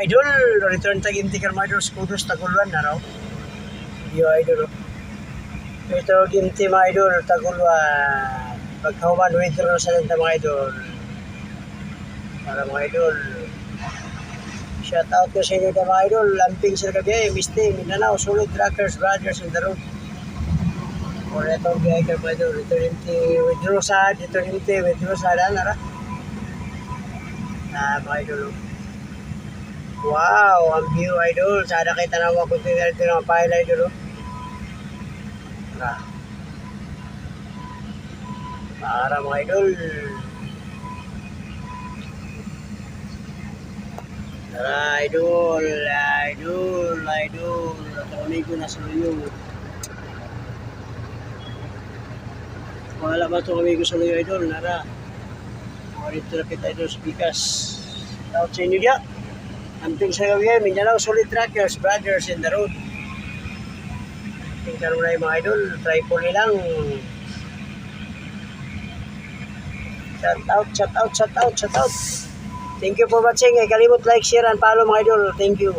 idol, return taginti ka mga idol, skudos taguluan na raw. Yo idol. Ito ginti mga idol, taguluan. Pagkahuman, withdraw sa lenta mga idol. Para mga idol. Shout out ko sa inyo na mga idol. Lamping sila kabi, Miste, Mindanao, Solid Trackers, Brothers on the road. Or itong biyay ka mga idol. Ito ginti, withdraw sa, ito ginti, withdraw sa, nara. Mga idol. Wow, ang view idol. Sana kayo tanawa ko ito ng pahil idol. Para mga idol. Tara idol, idol, idol. Taunay ko na sa luyo. Wala ba ito kami ko sa luyo idol? Nara. Marito na kita idol sa Bikas. Shout sa inyo diya. Amping sa gawin, Mindanao Solid Trackers, Brothers in the road. Amping karoon na yung mga idol, tripod lang. Shout out, shout out, shout out, shout out. Thank you for watching. Kalimut like, share, and follow mga idol. Thank you.